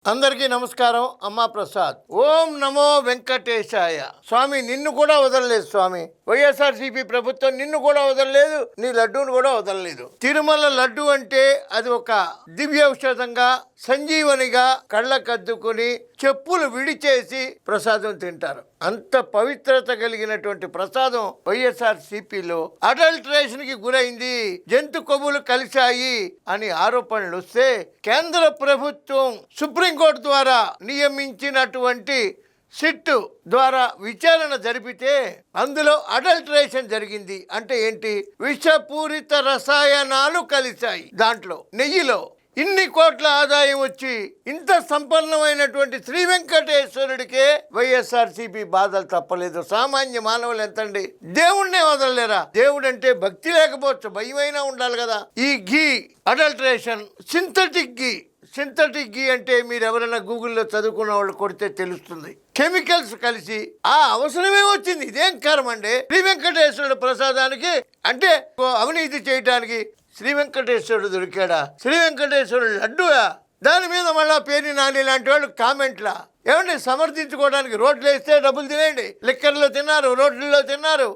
అందరికీ నమస్కారం. అమ్మా ప్రసాద్. ఓం నమో వెంకటేశాయ. స్వామి నిన్ను కూడా వదలలేదు స్వామి. వైఎస్ఆర్సీపీ ప్రభుత్వం నిన్ను కూడా వదలలేదు, నీ లడ్డూను కూడా వదలలేదు. తిరుమల లడ్డు అంటే అది ఒక దివ్య ఔషధంగా, సంజీవనిగా కళ్ళకద్దుకుని చెప్పులు విడిచేసి ప్రసాదం తింటారు. అంత పవిత్రత కలిగినటువంటి ప్రసాదం వైఎస్ఆర్సీపీలో అడల్టరేషన్ కి గురైంది, జంతు కొవ్వులు కలిశాయి అని ఆరోపణలు వస్తే కేంద్ర ప్రభుత్వం సుప్రీంకోర్టు ద్వారా నియమించినటువంటి సిట్ ద్వారా విచారణ జరిపితే అందులో అడల్టరేషన్ జరిగింది. అంటే ఏంటి? విషపూరిత రసాయనాలు కలిశాయి దాంట్లో, నెయ్యిలో. ఇన్ని కోట్ల ఆదాయం వచ్చి ఇంత సంపన్నమైనటువంటి శ్రీ వెంకటేశ్వరుడికే వైఎస్ఆర్సీపీ బాధలు తప్పలేదు. సామాన్య మానవులు ఎంతండి? దేవుణ్ణే వదలలేరా? దేవుడు అంటే భక్తి లేకపోవచ్చు, భయమైనా ఉండాలి కదా. ఈ ఘీ అడల్టరేషన్, సింథటిక్ ఘీ అంటే మీరు ఎవరైనా గూగుల్లో చదువుకున్న వాళ్ళు కొడితే తెలుస్తుంది. కెమికల్స్ కలిసి ఆ అవసరమే వచ్చింది. ఇదేం కర్మ అండి? శ్రీ వెంకటేశ్వరుడు ప్రసాదానికి అంటే అవినీతి చేయడానికి శ్రీ వెంకటేశ్వరుడు దొరికాడా? శ్రీ వెంకటేశ్వరుడు లడ్డుగా? దాని మీద మళ్ళా పేరు నాని లాంటి వాళ్ళు కామెంట్లా ఏమండి సమర్థించుకోవడానికి రోడ్లు వేస్తే డబ్బులు తినేయండి. లిక్కర్లో తిన్నారు, రోడ్లలో తిన్నారు,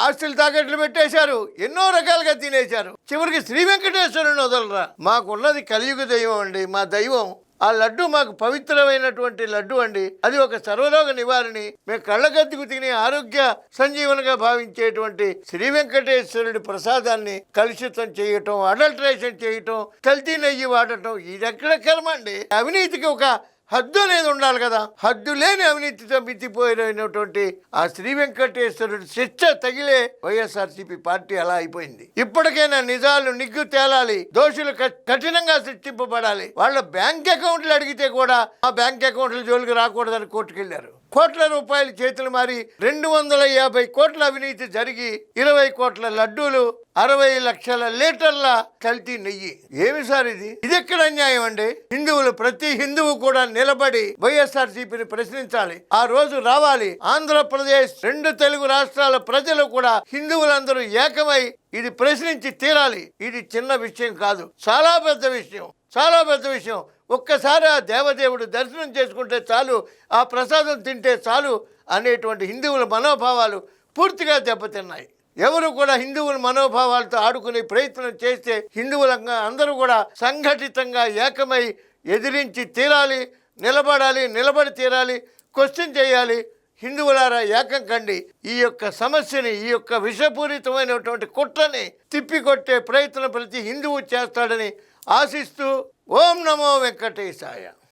ఆస్తులు తాకట్లు పెట్టేశారు, ఎన్నో రకాలుగా తినేశారు. చివరికి శ్రీ వెంకటేశ్వరుని వదలరా? మాకున్నది కలియుగ దైవం అండి. మా దైవం ఆ లడ్డు మాకు పవిత్రమైనటువంటి లడ్డు అండి. అది ఒక సర్వరోగ నివారణి. మేము కళ్ళగద్దుకు తిని ఆరోగ్య సంజీవనగా భావించేటువంటి శ్రీ వెంకటేశ్వరుడి ప్రసాదాన్ని కలుషితం చేయటం, అడల్టరేషన్ చేయటం, కల్తీ నెయ్యి వాడటం, ఇది ఎక్కడ కర్మ అండి? అవినీతికి ఒక హద్దు అనేది ఉండాలి కదా. హద్దు లేని అవినీతితో మితిపోయినటువంటి ఆ శ్రీ వెంకటేశ్వరుడు శిక్ష తగిలే వైఎస్ఆర్సీపీ పార్టీ అలా అయిపోయింది. ఇప్పటికైనా నిజాలు నిగ్గు తేలాలి, దోషులు కఠినంగా శిక్షింపబడాలి. వాళ్ళ బ్యాంక్ అకౌంట్లు అడిగితే కూడా ఆ బ్యాంక్ అకౌంట్ల జోలికి రాకూడదని కోర్టుకెళ్లారు. కోట్ల రూపాయలు చేతులు మారి 250 కోట్ల అవినీతి జరిగి 20 కోట్ల లడ్డూలు, 60 లక్షల లీటర్ల కల్తీ నెయ్యి. ఏమి సార్ ఇది? ఇది ఎక్కడ అన్యాయం అండి? హిందువులు, ప్రతి హిందువు కూడా నిలబడి వైఎస్ఆర్సీపీని ప్రశ్నించాలి. ఆ రోజు రావాలి. ఆంధ్రప్రదేశ్, 2 తెలుగు రాష్ట్రాల ప్రజలు కూడా, హిందువులందరూ ఏకమై ఇది ప్రశ్నించి తీరాలి. ఇది చిన్న విషయం కాదు, చాలా పెద్ద విషయం, చాలా పెద్ద విషయం. ఒక్కసారి ఆ దేవదేవుడు దర్శనం చేసుకుంటే చాలు, ఆ ప్రసాదం తింటే చాలు అనేటువంటి హిందువుల మనోభావాలు పూర్తిగా దెబ్బతిన్నాయి. ఎవరు కూడా హిందువుల మనోభావాలతో ఆడుకునే ప్రయత్నం చేస్తే హిందువులంగా అందరూ కూడా సంఘటితంగా ఏకమై ఎదిరించి తీరాలి, నిలబడి తీరాలి, క్వశ్చన్ చేయాలి. హిందువులారా ఏకం కండి. ఈ యొక్క సమస్యని, ఈ యొక్క విషపూరితమైనటువంటి కుట్రని తిప్పికొట్టే ప్రయత్నం ప్రతి హిందువు చేస్తాడని ఆశిస్తూ ఓం నమో వెంకటేశాయ.